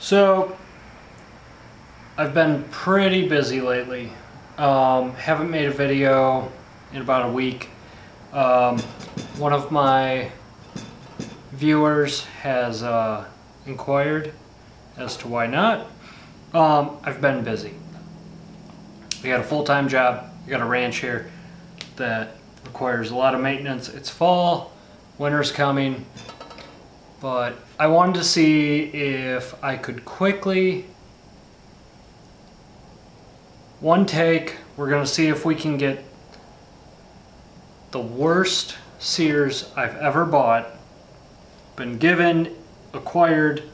So I've been pretty busy lately. Haven't made a video in about a week. One of my viewers has inquired as to why not. I've been busy. I got a full-time job. I got a ranch here that requires a lot of maintenance. It's fall, winter's coming, but I wanted to see if I could quickly, one take, we're gonna see if we can get the worst Sears I've ever bought, been given, acquired,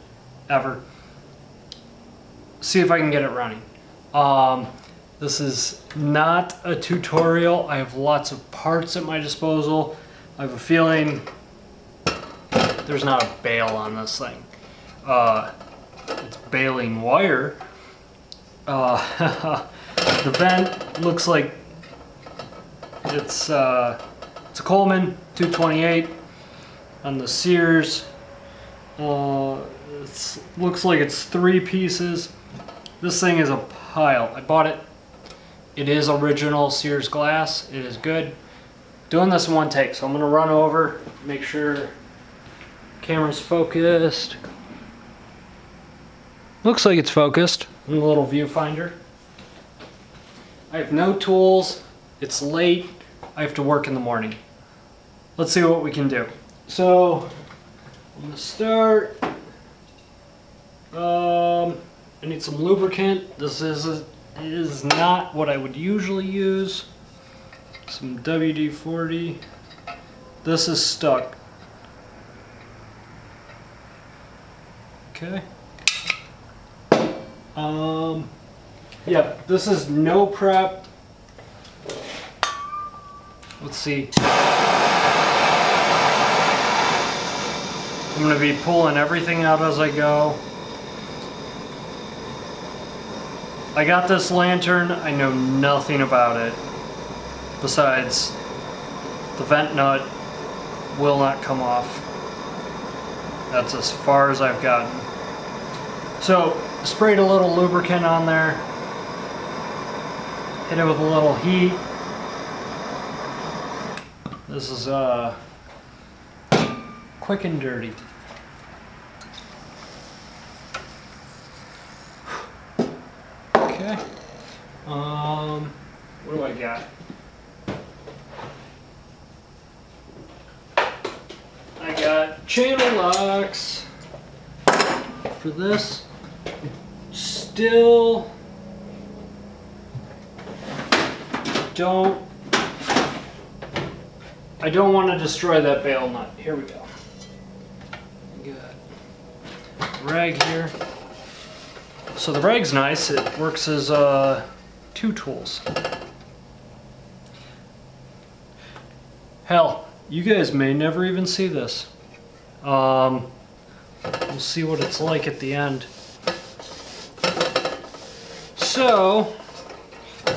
ever. See if I can get it running. This is not a tutorial. I have lots of parts at my disposal. I have a feeling there's not a bail on this thing. It's baling wire. The vent looks like it's a Coleman 228 on the Sears. It looks like it's 3 pieces. This thing is a pile. I bought it. It is original Sears glass. It is good. Doing this in one take, so I'm gonna run over, make sure camera's focused. Looks like it's focused in the little viewfinder. I have no tools. It's late. I have to work in the morning. Let's see what we can do. So I'm gonna start. I need some lubricant. This is not what I would usually use. Some WD-40. This is stuck. Okay. Yeah, this is no prep. Let's see. I'm gonna be pulling everything out as I go. I got this lantern, I know nothing about it. Besides, the vent nut will not come off. That's as far as I've gotten. So, sprayed a little lubricant on there. Hit it with a little heat. This is quick and dirty. Okay. What do I got? I got channel locks for this. Still I don't want to destroy that bail nut. Here we go. I got a rag here. So the rag's nice. It works as 2 tools. Hell, you guys may never even see this. We'll see what it's like at the end. So,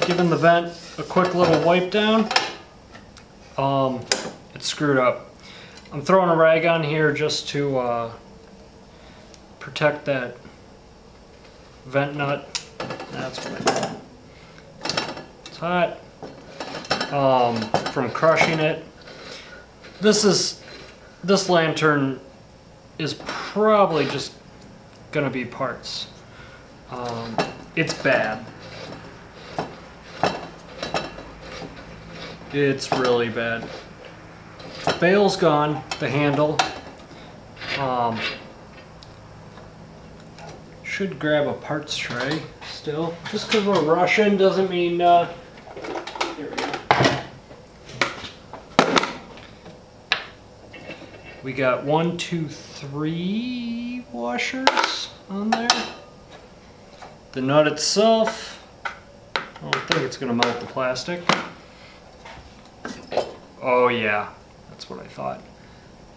giving the vent a quick little wipe down. It's screwed up. I'm throwing a rag on here just to protect that vent nut. That's what I got. It's hot from crushing it. This lantern is probably just gonna be parts. It's bad. It's really bad. The bail's gone, the handle. Should grab a parts tray still. Just because we're rushing doesn't mean, here we go. We got 1, 2, 3 washers on there. The nut itself, I don't think it's gonna melt the plastic. Oh yeah, that's what I thought.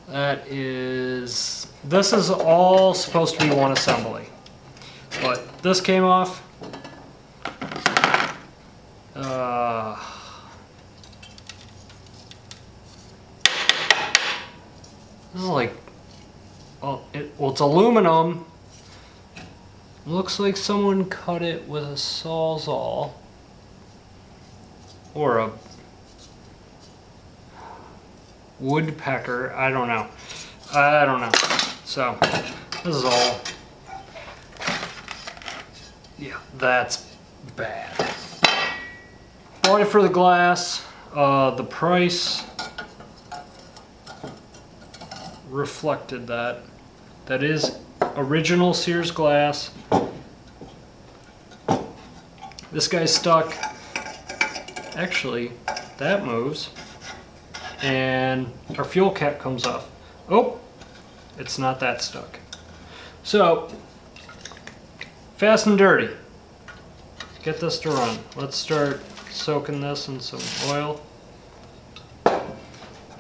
This is all supposed to be one assembly. But this came off. This is like, well, it's aluminum, Looks like someone cut it with a Sawzall or a woodpecker. I don't know. So this is all. Yeah, that's bad. Bought it for the glass. The price reflected that. That is original Sears glass. This guy's stuck. Actually, that moves. And our fuel cap comes off. Oh, it's not that stuck. So, fast and dirty. Get this to run. Let's start soaking this in some oil.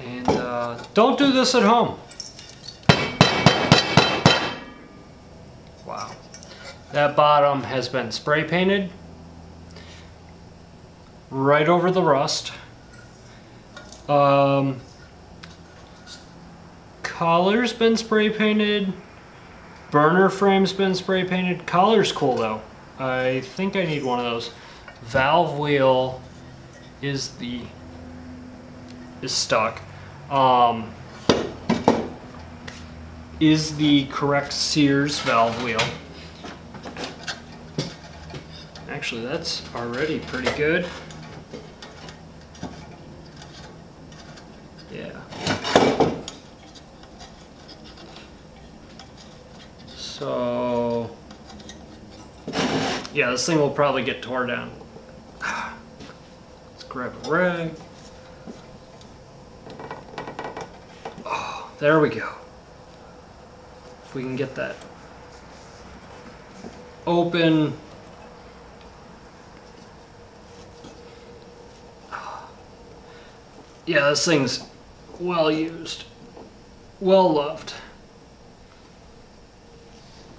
And don't do this at home. Wow. That bottom has been spray painted right over the rust. Collar's been spray painted. Burner frame's been spray painted. Collar's cool though. I think I need one of those. Valve wheel is stuck. Is the correct Sears valve wheel. Actually, that's already pretty good. Yeah. So, yeah, this thing will probably get tore down. Let's grab a rag. Oh, there we go. If we can get that open. Yeah, this thing's well used, well loved.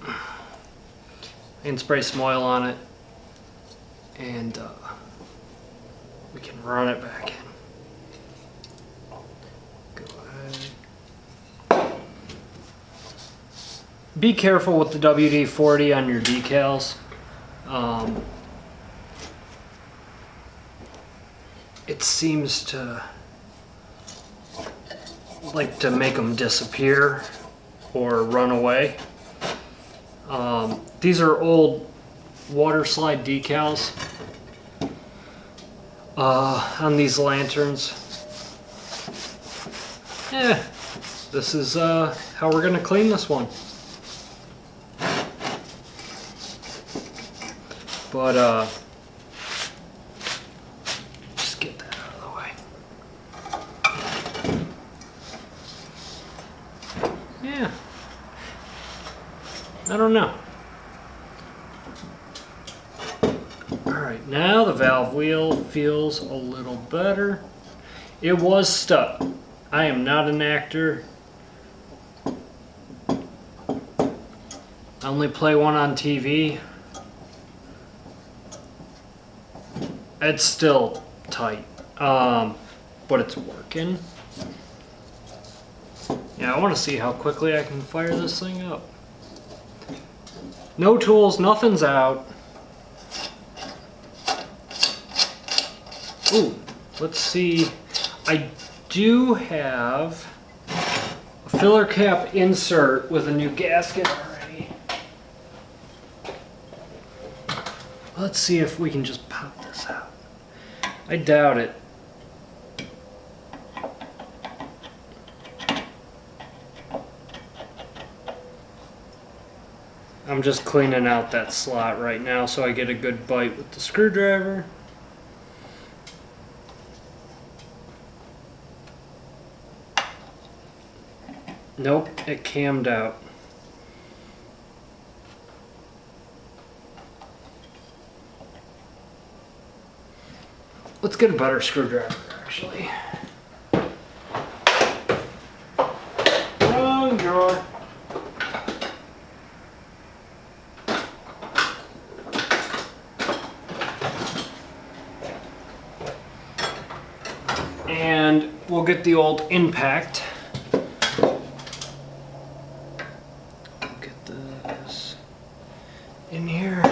I can spray some oil on it, and we can run it back in. Go ahead. Be careful with the WD-40 on your decals. It seems to like to make them disappear or run away. These are old water slide decals on these lanterns. Yeah, this is how we're gonna clean this one. But just get that out of the way. Yeah. I don't know. Alright, now the valve wheel feels a little better. It was stuck. I am not an actor. I only play one on TV. It's still tight, but it's working. Yeah, I want to see how quickly I can fire this thing up. No tools, nothing's out. Ooh, let's see. I do have a filler cap insert with a new gasket already. Let's see if we can just pop this out. I doubt it. I'm just cleaning out that slot right now so I get a good bite with the screwdriver. Nope, it cammed out. Let's get a better screwdriver, actually. Wrong drawer. And we'll get the old impact. Get this. in here.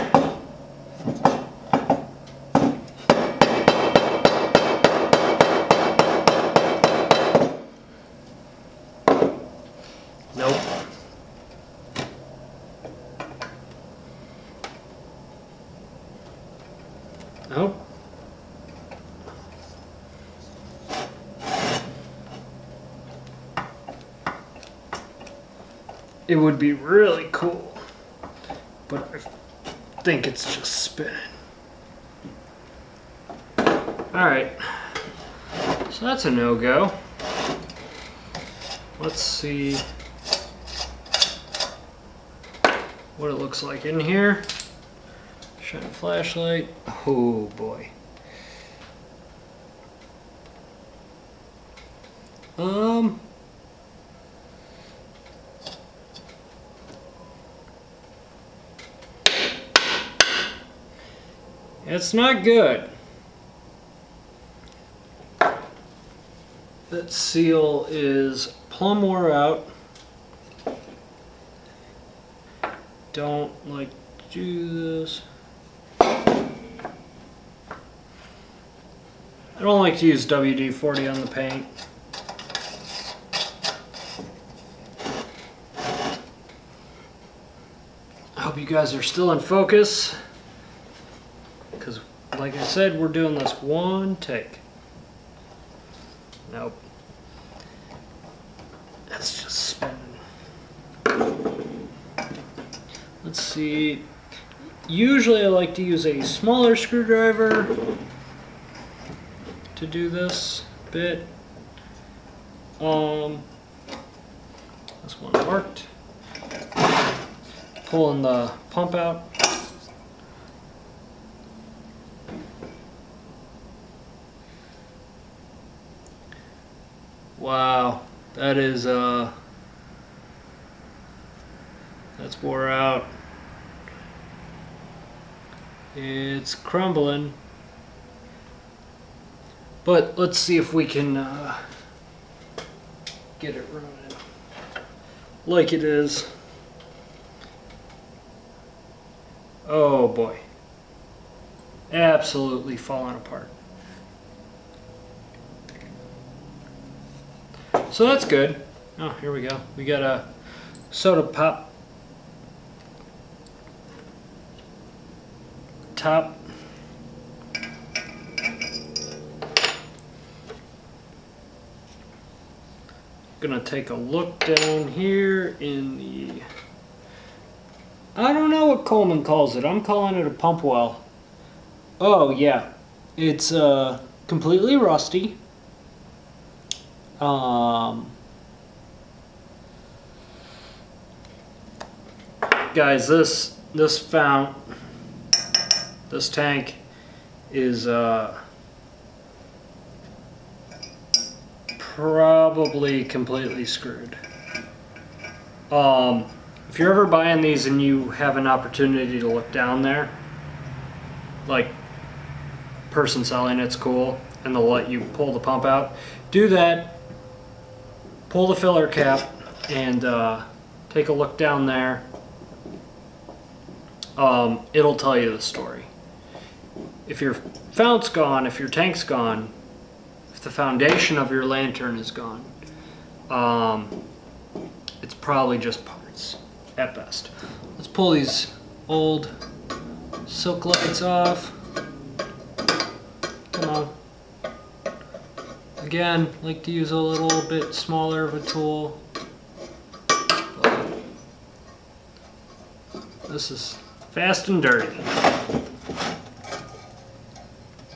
Nope. Nope. It would be really cool, but I think it's just spinning. Alright, so that's a no-go. Let's see what it looks like in here. Shine a flashlight. Oh boy. It's not good. That seal is plumb wore out. Don't like to do this. I don't like to use WD-40 on the paint. I hope you guys are still in focus, because like I said, we're doing this one take. Nope. That's just spinning. Let's see. Usually I like to use a smaller screwdriver to do this bit. This one worked. Pulling the pump out. Wow, that is that's wore out. It's crumbling. But let's see if we can get it running like it is. Oh boy. Absolutely falling apart. So that's good. Oh, here we go. We got a soda pop top. Gonna take a look down here in the, I don't know what Coleman calls it. I'm calling it a pump well. Oh yeah, it's completely rusty. Guys, this tank is probably completely screwed. If you're ever buying these and you have an opportunity to look down there, like person selling it's cool, and they'll let you pull the pump out, do that. Pull the filler cap and take a look down there. It'll tell you the story. If your fount's gone, if your tank's gone, if the foundation of your lantern is gone, it's probably just parts at best. Let's pull these old silk lights off. Come on. Again, like to use a little bit smaller of a tool. This is fast and dirty.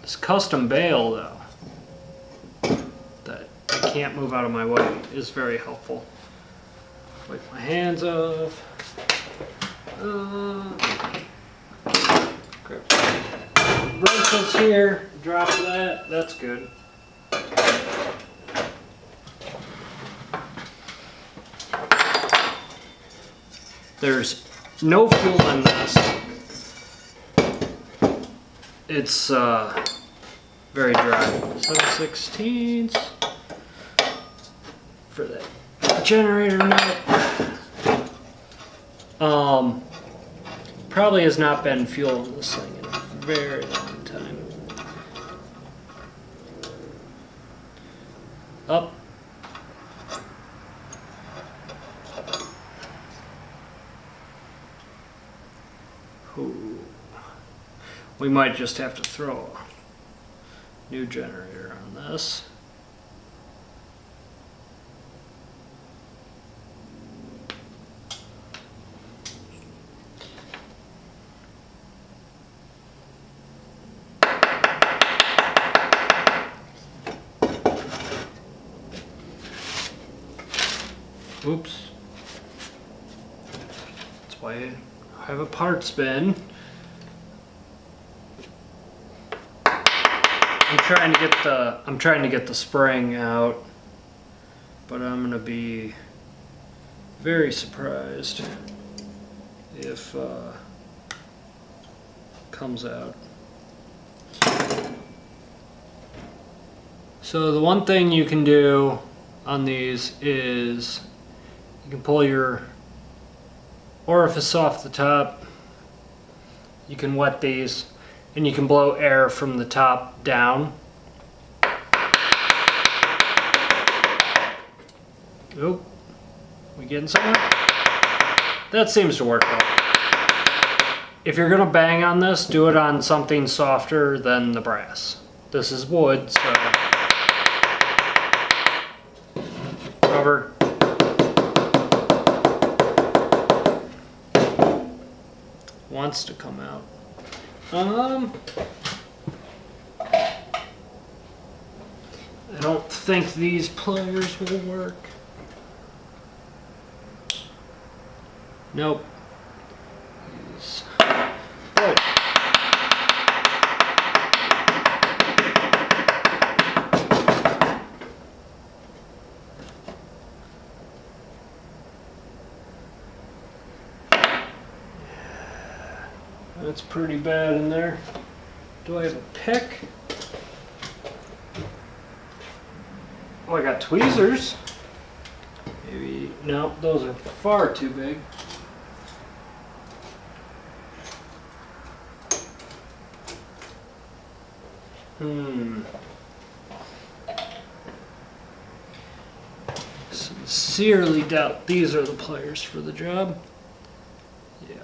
This custom bail, though, that I can't move out of my way, is very helpful. Wipe my hands off. Grab bracelets here. Drop that. That's good. There's no fuel in this. It's very dry. 7/16 for that generator nut. Probably has not been fueling this thing in a very long time. Up. Ooh. We might just have to throw a new generator on this. Oops. That's why I have a parts bin. I'm trying to get the spring out, but I'm gonna be very surprised if comes out. So the one thing you can do on these is you can pull your orifice off the top. You can wet these and you can blow air from the top down. Oh, we getting somewhere? That seems to work well. If you're gonna bang on this, do it on something softer than the brass. This is wood, so rubber. Wants to come out. I don't think these pliers will work. Nope. These. Good. That's pretty bad in there. Do I have a pick? Oh, I got tweezers. Maybe, no, those are far too big. Sincerely doubt these are the pliers for the job. Yeah.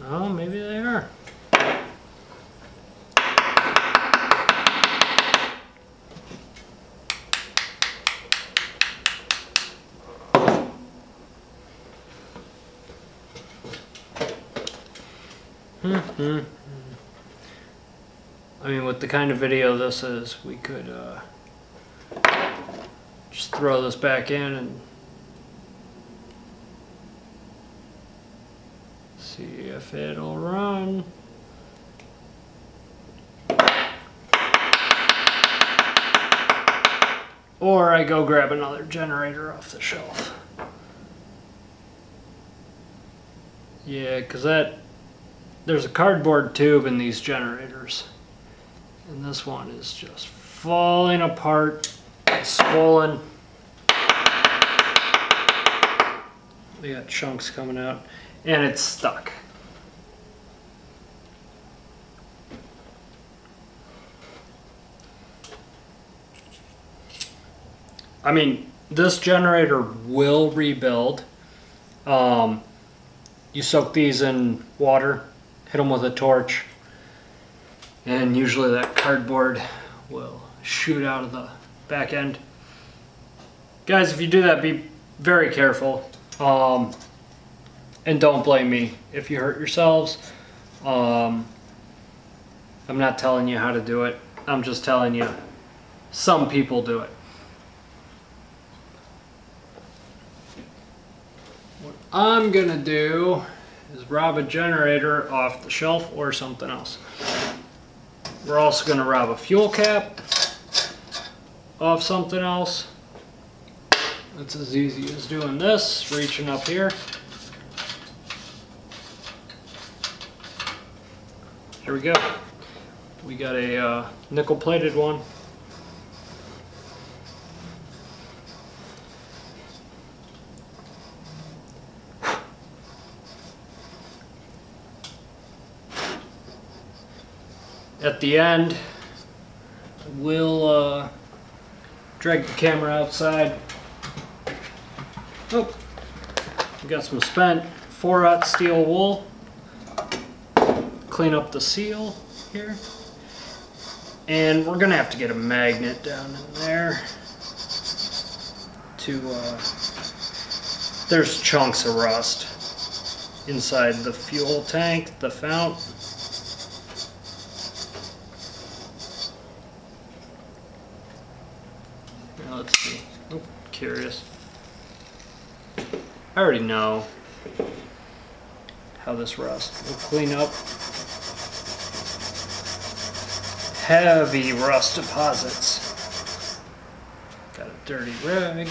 Oh, maybe they are. I mean, with the kind of video this is, we could just throw this back in and see if it'll run. Or I go grab another generator off the shelf. Yeah, because there's a cardboard tube in these generators. And this one is just falling apart. It's swollen. They got chunks coming out. And it's stuck. I mean, this generator will rebuild. You soak these in water, hit them with a torch, and usually that cardboard will shoot out of the back end. Guys, if you do that, be very careful. And don't blame me if you hurt yourselves. I'm not telling you how to do it. I'm just telling you some people do it. What I'm gonna do is rob a generator off the shelf or something else. We're also gonna rob a fuel cap off something else. That's as easy as doing this, reaching up here. Here we go. We got a nickel plated one. at the end, we'll drag the camera outside. Oh, we got some spent 4/0 steel wool. Clean up the seal here. And we're gonna have to get a magnet down in there to, there's chunks of rust inside the fuel tank, the fount. Now let's see, oh, curious. I already know how this rust. We'll clean up heavy rust deposits. Got a dirty rag.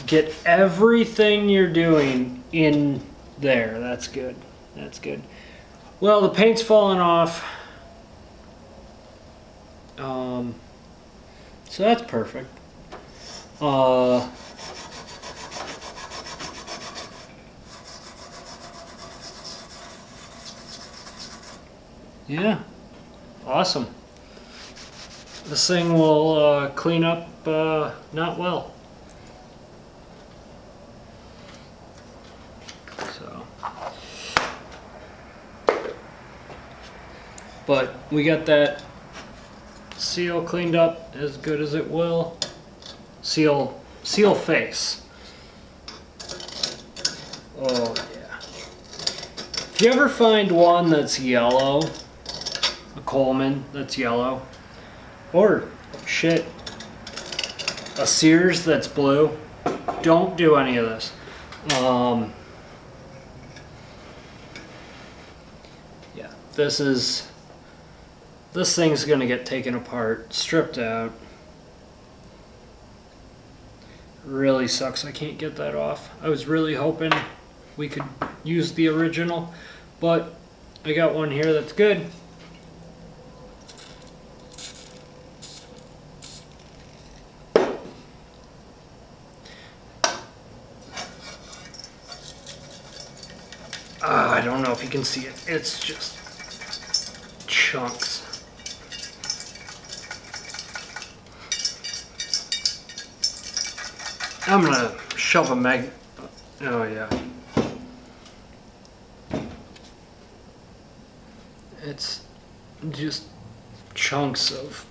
Get everything you're doing in there. That's good. That's good. Well, the paint's falling off. So that's perfect. Yeah. Awesome. This thing will clean up not well. So, but we got that seal cleaned up as good as it will. Seal face. Oh yeah. If you ever find one that's yellow, a Coleman that's yellow, or shit, a Sears that's blue, don't do any of this. Yeah, this thing's gonna get taken apart, stripped out. Really sucks I can't get that off. I was really hoping we could use the original, but I got one here that's good. I don't know if you can see it. It's just chunks. I'm gonna shove a mag. Oh yeah. It's just chunks of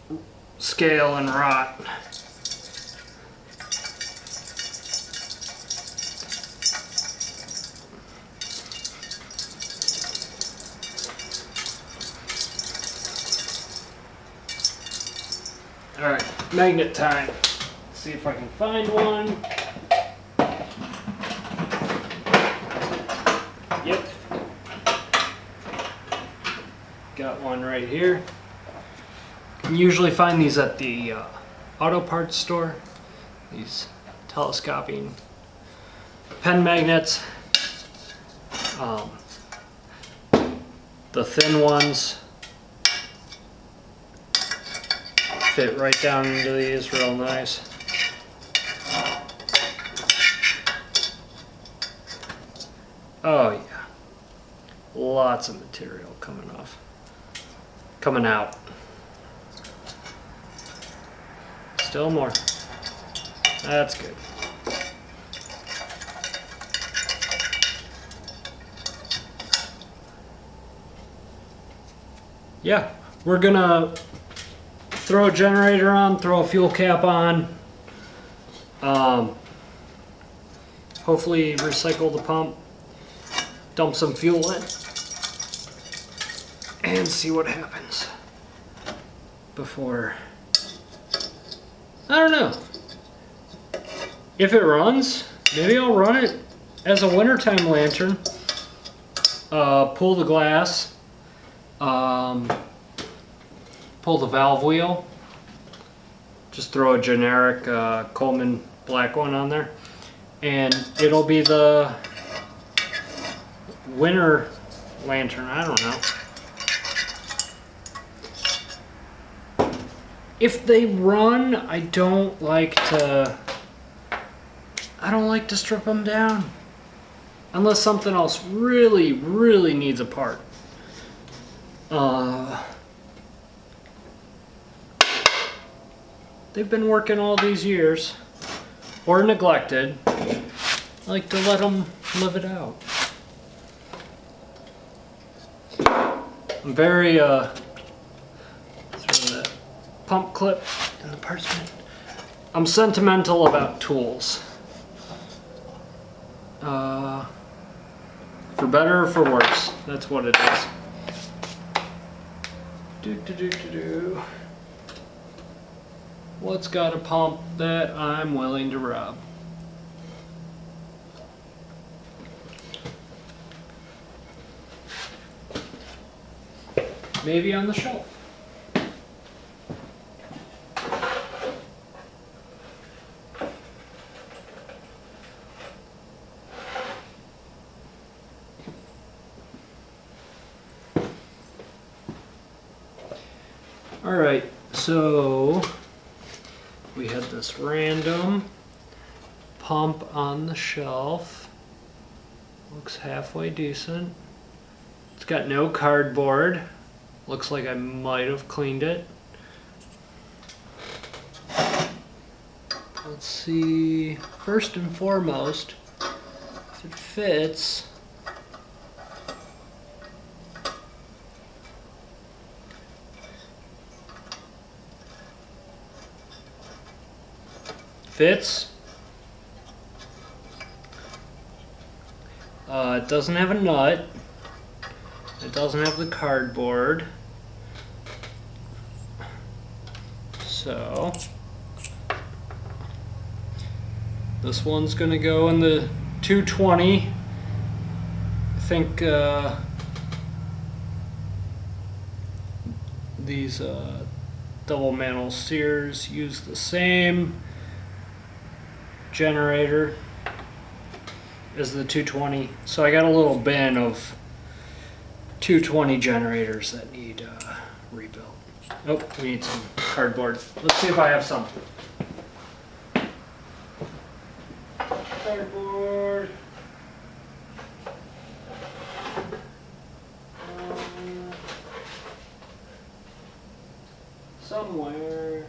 scale and rot. Alright, magnet time. Let's see if I can find one. Yep. Got one right here. You can usually find these at the auto parts store. These telescoping pen magnets. The thin ones fit right down into these real nice. Oh yeah, lots of material coming out. Still more. That's good. Yeah, we're gonna throw a generator on, throw a fuel cap on, hopefully recycle the pump, dump some fuel in, and see what happens before, I don't know. If it runs, maybe I'll run it as a wintertime lantern, pull the glass, pull the valve wheel, just throw a generic Coleman black one on there, and it'll be the winter lantern. I don't know. If they run, I don't like to strip them down unless something else really needs a part. They've been working all these years, or neglected. I like to let them live it out. I'm very, throw that pump clip in the parts bin. I'm sentimental about tools. For better or for worse, that's what it is. What's got a pump that I'm willing to rob? Maybe on the shelf. All right, so we had this random pump on the shelf. Looks halfway decent. It's got no cardboard. Looks like I might have cleaned it. Let's see, first and foremost, if it fits. Fits. It doesn't have a nut. It doesn't have the cardboard. So this one's gonna go in the 220. I think these double mantle sears use the same generator as the 220. So I got a little bin of 220 generators that need rebuilt. Oh, we need some cardboard. Let's see if I have some. Cardboard. Somewhere.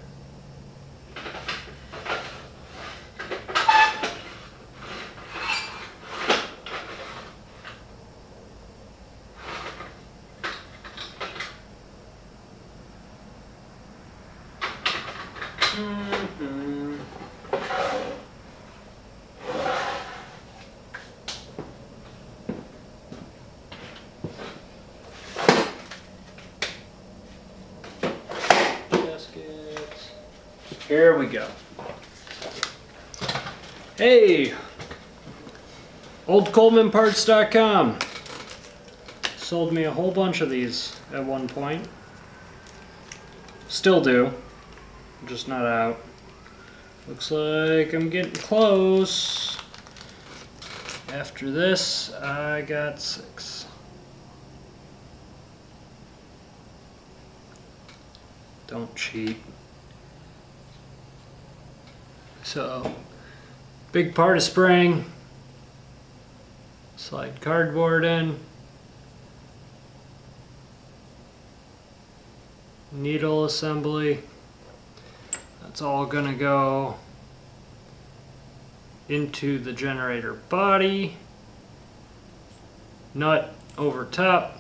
Gaskets. Here we go. Hey, oldcolemanparts.com sold me a whole bunch of these at one point. Still do. Just not out. Looks like I'm getting close. After this, I got 6. Don't cheat. So, big part of spring. Slide cardboard in. Needle assembly. That's all gonna go into the generator body. Nut over top.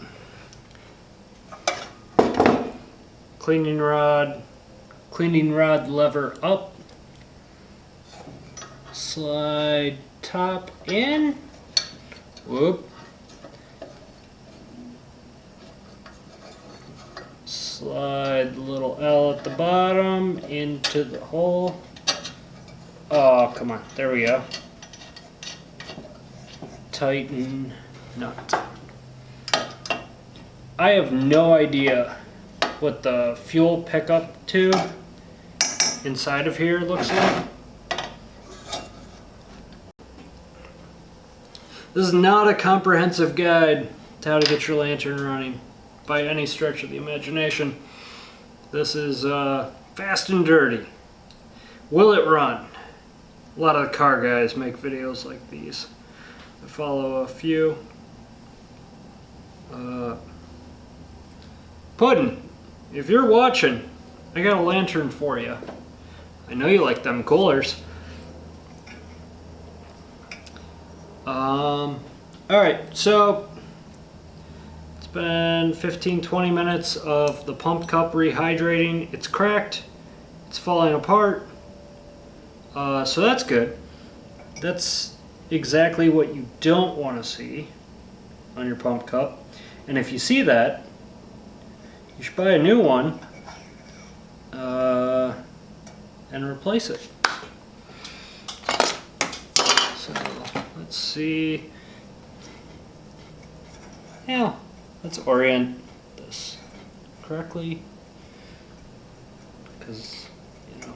Cleaning rod lever up. Slide top in. Whoop. Slide the little L at the bottom into the hole. Oh, come on. There we go. Tighten nut. I have no idea what the fuel pickup tube inside of here looks like. This is not a comprehensive guide to how to get your lantern running by any stretch of the imagination. This is fast and dirty. Will it run? A lot of the car guys make videos like these. I follow a few. Puddin', if you're watching, I got a lantern for you. I know you like them coolers. Alright, so it's been 15-20 minutes of the pump cup rehydrating. It's cracked, it's falling apart, so that's good. That's exactly what you don't want to see on your pump cup. And if you see that, you should buy a new one and replace it. So let's see. Yeah, let's orient this correctly, because you know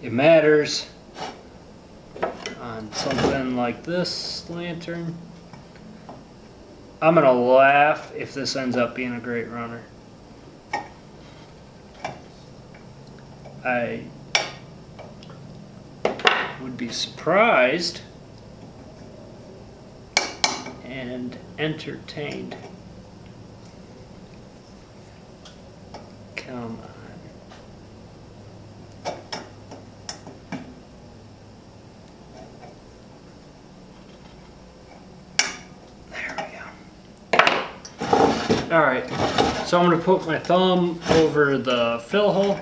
it matters on something like this lantern. I'm gonna laugh if this ends up being a great runner. I would be surprised and entertained. Come on. There we go. Alright, so I'm going to put my thumb over the fill hole.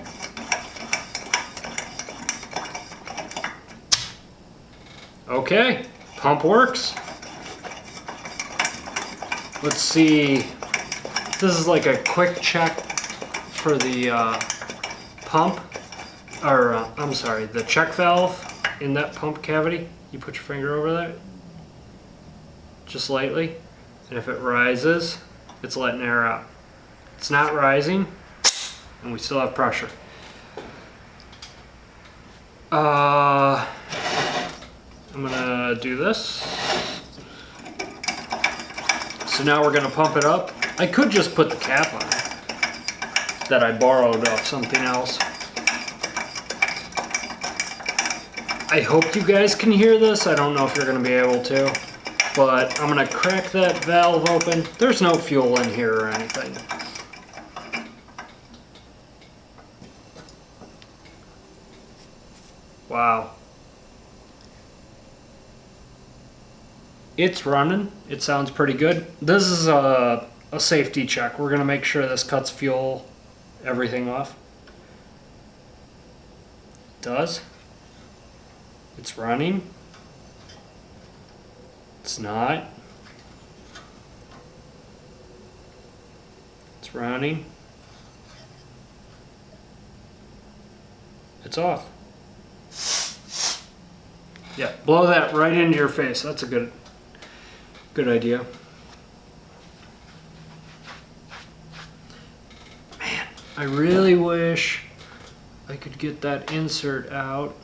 Okay, pump works. Let's see, this is like a quick check for the pump, or I'm sorry, the check valve in that pump cavity. You put your finger over that, just lightly, and if it rises, it's letting air out. It's not rising, and we still have pressure. I'm gonna do this. So now we're gonna pump it up. I could just put the cap on it that I borrowed off something else. I hope you guys can hear this. I don't know if you're gonna be able to, but I'm gonna crack that valve open. There's no fuel in here or anything. Wow. It's running. It sounds pretty good. This is a safety check. We're going to make sure this cuts fuel, everything off. It does. It's running. It's not. It's running. It's off. Yeah, blow that right into your face. That's a good idea. Man, I really wish I could get that insert out,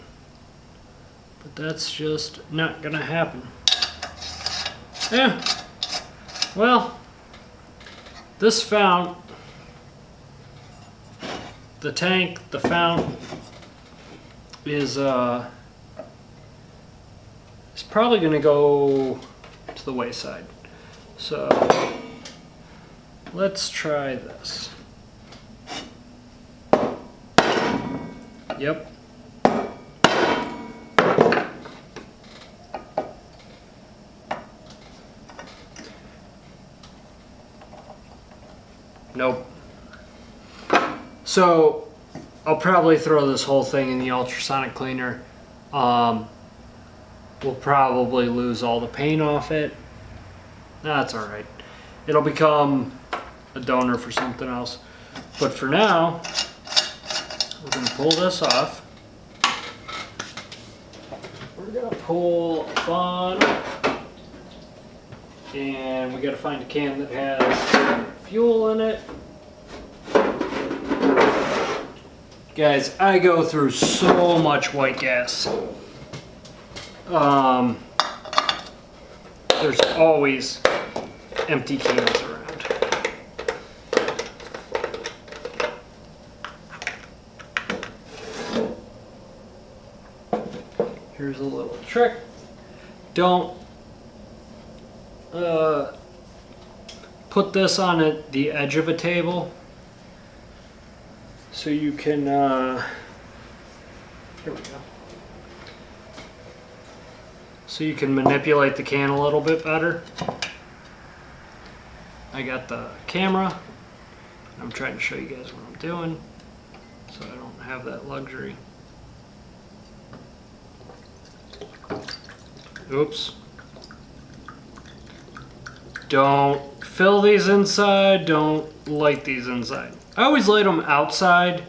but that's just not gonna happen. Yeah, well, this fount, the tank, the fount is probably gonna go to the wayside. So let's try this. Yep. Nope. So I'll probably throw this whole thing in the ultrasonic cleaner. We'll probably lose all the paint off it. That's alright. It'll become a donor for something else. But for now, we're going to pull this off. We're going to pull a funnel. And we got to find a can that has fuel in it. Guys, I go through so much white gas. There's always empty cans around. Here's a little trick. Don't put this on the edge of a table. so you can, here we go. So you can manipulate the can a little bit better. I got the camera. I'm trying to show you guys what I'm doing, so I don't have that luxury. Oops. Don't fill these inside, don't light these inside. I always light them outside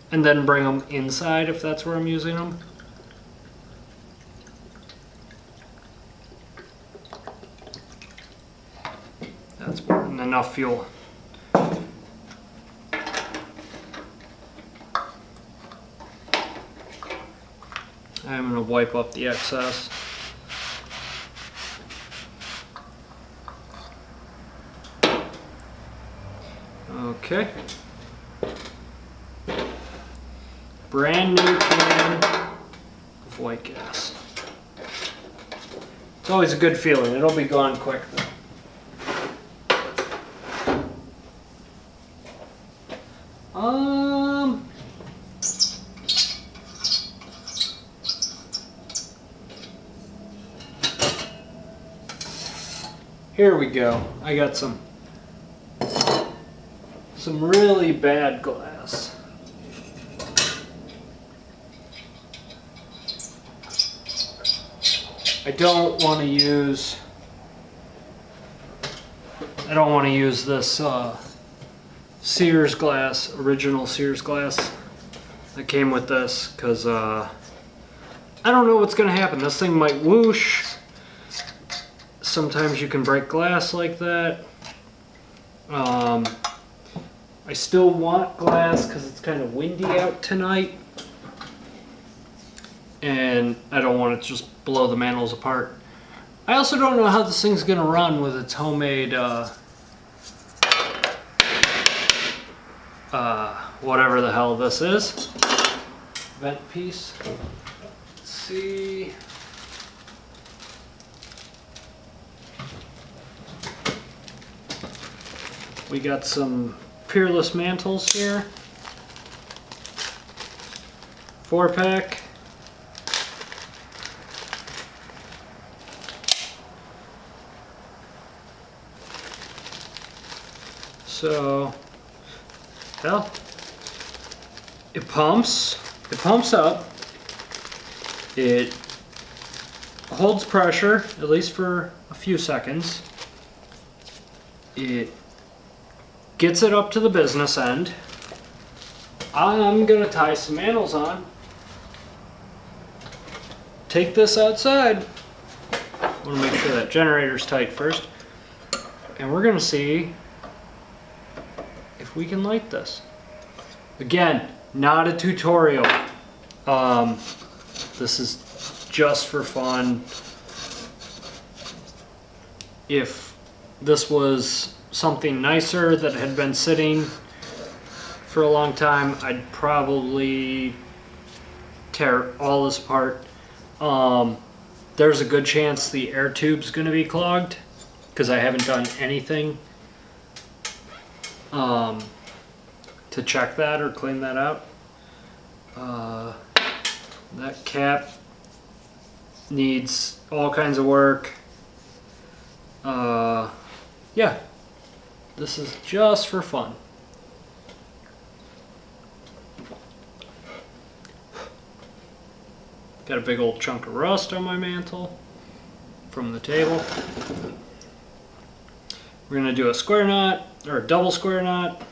and then bring them inside if that's where I'm using them. That's enough fuel. I'm going to wipe up the excess. Okay. Brand new can of white gas. It's always a good feeling. It'll be gone quick though. Here we go. I got some really bad glass. I don't want to use this Sears glass, original Sears glass that came with this, because I don't know what's going to happen. This thing might whoosh. Sometimes you can break glass like that. I still want glass because it's kind of windy out tonight, and I don't want it to just blow the mantles apart. I also don't know how this thing's going to run with its homemade whatever the hell this is, vent piece. Let's see. We got some Peerless mantles here. 4-pack. So, hell, it pumps up. It holds pressure, at least for a few seconds. It gets it up to the business end. I'm gonna tie some mantles on. Take this outside. I wanna make sure that generator's tight first. And we're gonna see if we can light this. Again, not a tutorial. This is just for fun. If this was something nicer that had been sitting for a long time, I'd probably tear all this apart. There's a good chance the air tube's going to be clogged because I haven't done anything to check that or clean that out. That cap needs all kinds of work. Yeah. This is just for fun. Got a big old chunk of rust on my mantle from the table. We're going to do a square knot, or a double square knot.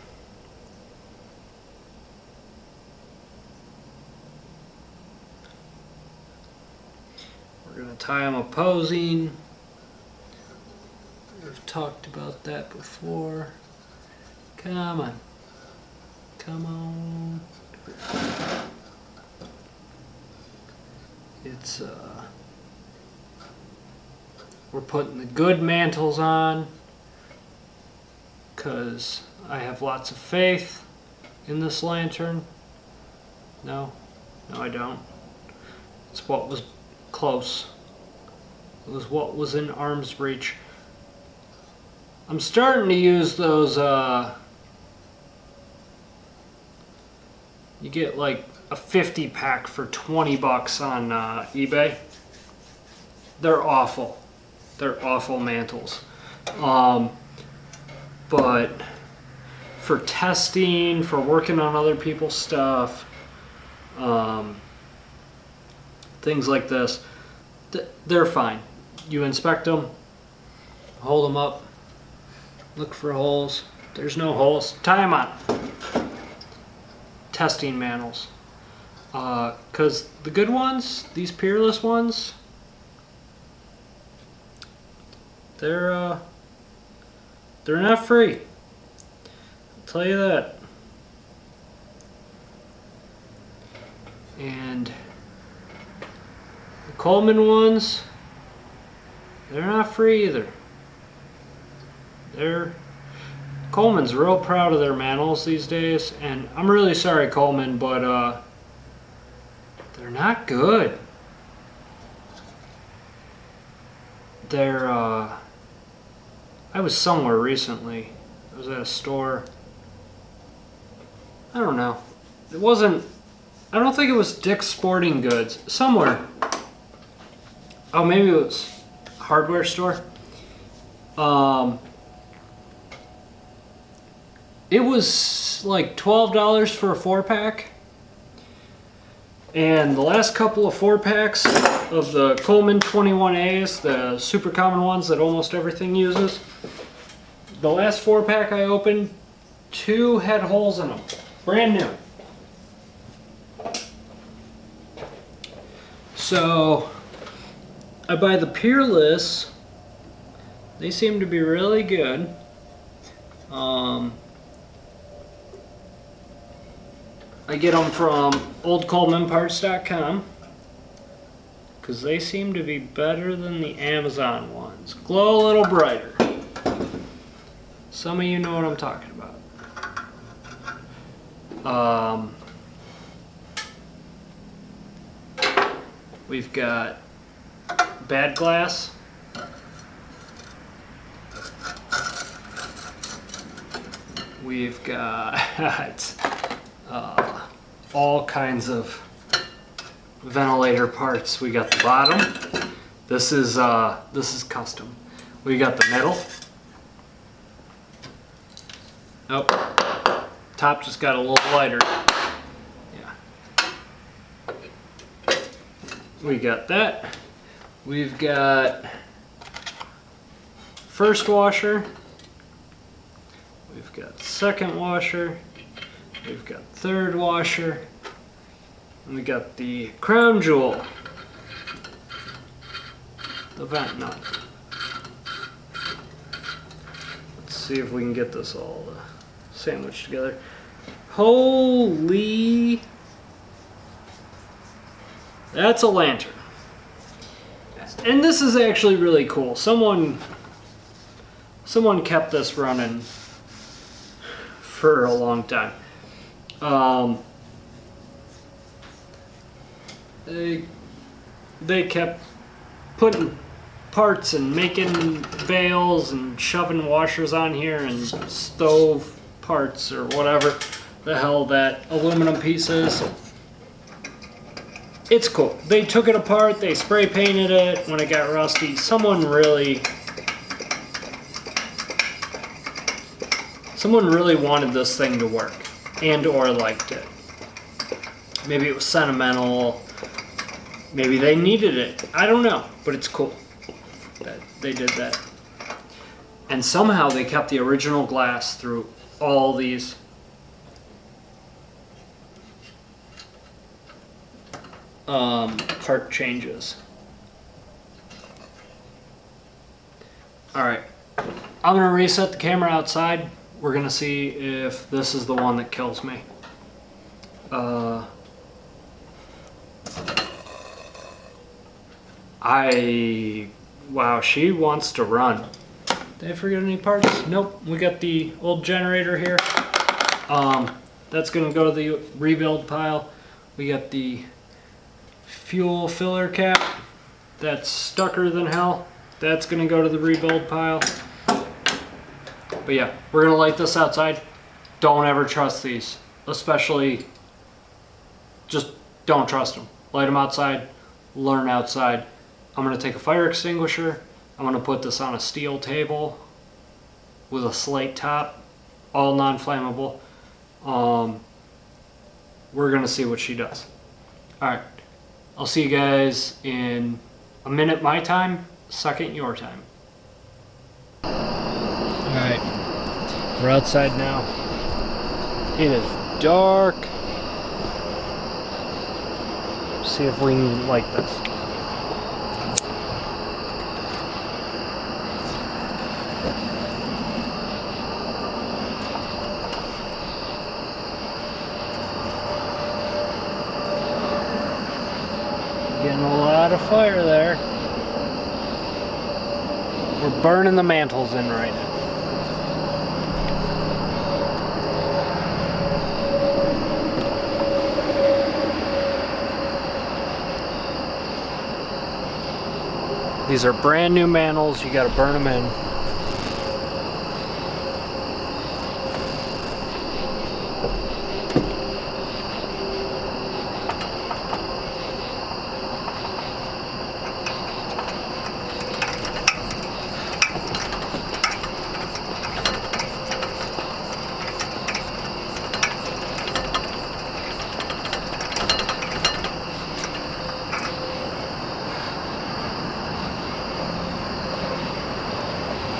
We're going to tie them opposing. We've talked about that before. Come on. Come on. It's, we're putting the good mantles on because I have lots of faith in this lantern. No, I don't. It's what was close. It was what was in arm's reach. I'm starting to use those You get like a 50 pack for 20 bucks on eBay. They're awful. They're awful mantles. But for testing, for working on other people's stuff, things like this, they're fine. You inspect them, hold them up, look for holes. There's no holes, tie them on. Testing mantles. Because the good ones, these peerless ones, they're not free. I'll tell you that. And the Coleman ones, they're not free either. Coleman's real proud of their mantles these days, and I'm really sorry, Coleman, but they're not good. I was somewhere recently. I was at a store. I don't know. I don't think it was Dick's Sporting Goods. Somewhere. Oh, maybe it was a hardware store. It was like $12 for a 4-pack. And the last couple of 4-packs of the Coleman 21As, the super common ones that almost everything uses, the last 4-pack I opened, 2 had holes in them. Brand new. So I buy the Peerless. They seem to be really good. I get them from oldcolemanparts.com because they seem to be better than the Amazon ones. Glow a little brighter. Some of you know what I'm talking about. We've got bad glass. We've got all kinds of ventilator parts. We got the bottom. This is custom. We got the middle. Oh, top just got a little lighter. Yeah. We got that. We've got first washer. We've got second washer. We've got third washer. And we got the crown jewel. The vent nut. Let's see if we can get this all sandwiched together. Holy... That's a lantern. And this is actually really cool. Someone kept this running for a long time. They kept putting parts and making bales and shoving washers on here and stove parts or whatever the hell that aluminum piece is. It's cool. They took it apart, they spray painted it when it got rusty. Someone really wanted this thing to work and or liked it. Maybe it was sentimental. Maybe they needed it. I don't know, but it's cool that they did that. And somehow they kept the original glass through all these part changes. Alright, I'm going to reset the camera outside. We're going to see if this is the one that kills me. Wow, she wants to run. Did I forget any parts? Nope, we got the old generator here. That's going to go to the rebuild pile. We got the fuel filler cap. That's stucker than hell. That's going to go to the rebuild pile. But yeah, we're going to light this outside. Don't ever trust these, especially just don't trust them. Light them outside, learn outside. I'm going to take a fire extinguisher. I'm going to put this on a steel table with a slate top, all non-flammable. We're going to see what she does. All right. I'll see you guys in a minute my time, second your time. All right. We're outside now. It is dark. See if we can light this. Getting a lot of fire there. We're burning the mantles in right now. These are brand new mantles, you gotta burn them in.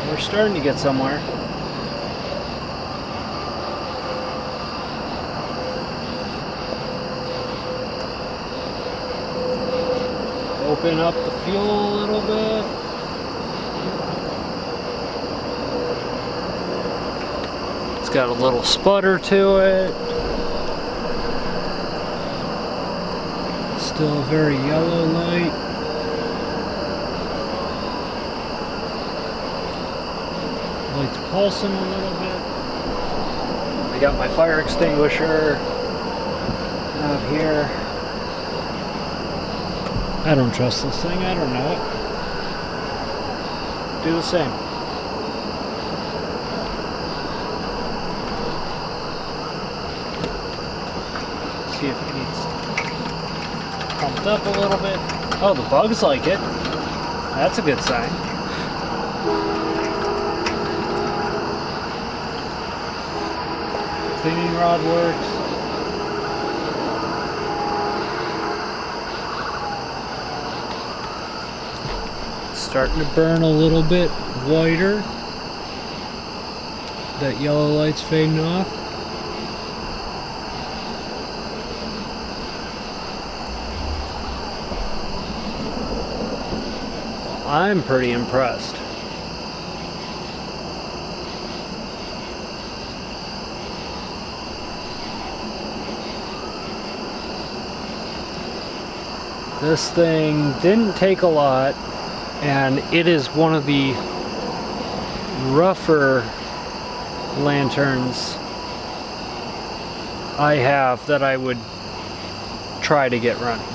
We're starting to get somewhere. Open up the fuel a little bit. It's got a little sputter to it. Still a very yellow light. Light's pulsing a little bit. I got my fire extinguisher out here. I don't trust this thing, I don't know it. Do the same. See if it needs pumped up a little bit. Oh, the bugs like it. That's a good sign. Cleaning rod works. It's starting to burn a little bit whiter. That yellow light's fading off. I'm pretty impressed. This thing didn't take a lot, and it is one of the rougher lanterns I have that I would try to get running.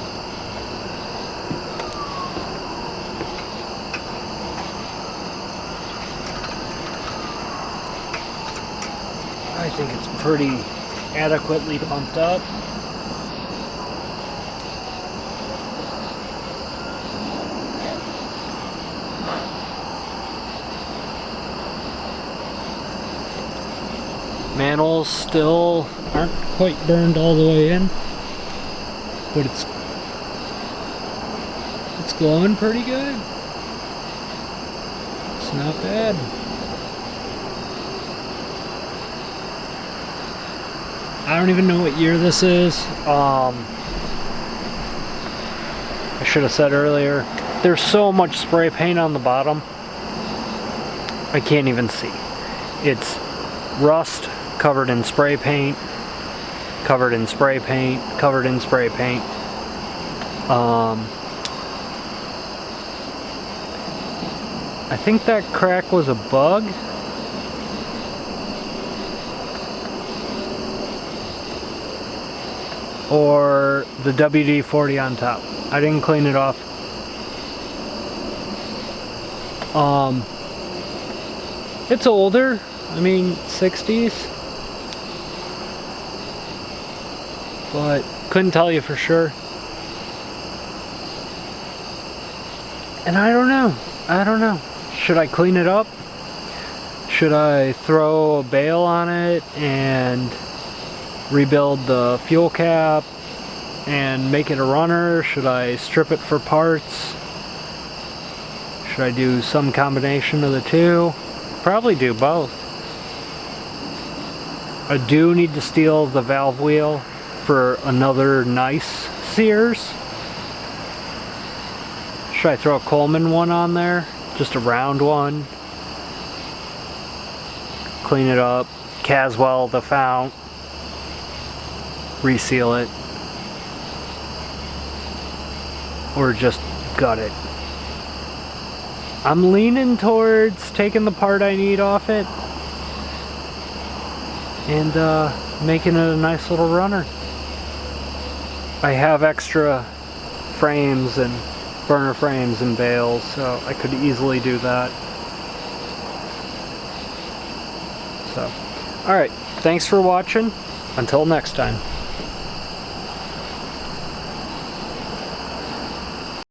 I think it's pretty adequately pumped up. Mantles still aren't quite burned all the way in, but it's glowing pretty good. It's not bad. I don't even know what year this is. I should have said earlier, there's so much spray paint on the bottom, I can't even see. It's rust covered in spray paint, covered in spray paint, covered in spray paint. I think that crack was a bug. Or the WD-40 on top. I didn't clean it off. It's older. I mean, 60s. But Couldn't tell you for sure. And I don't know. Should I clean it up? Should I throw a bale on it and rebuild the fuel cap and make it a runner? Should I strip it for parts? Should I do some combination of the two? Probably do both. I do need to steal the valve wheel for another nice Sears. Should I throw a Coleman one on there? Just a round one. Clean it up. Caswell the fount. Reseal it. Or just gut it. I'm leaning towards taking the part I need off it and making it a nice little runner. I have extra frames and burner frames and bales, so I could easily do that. So, alright, thanks for watching. Until next time.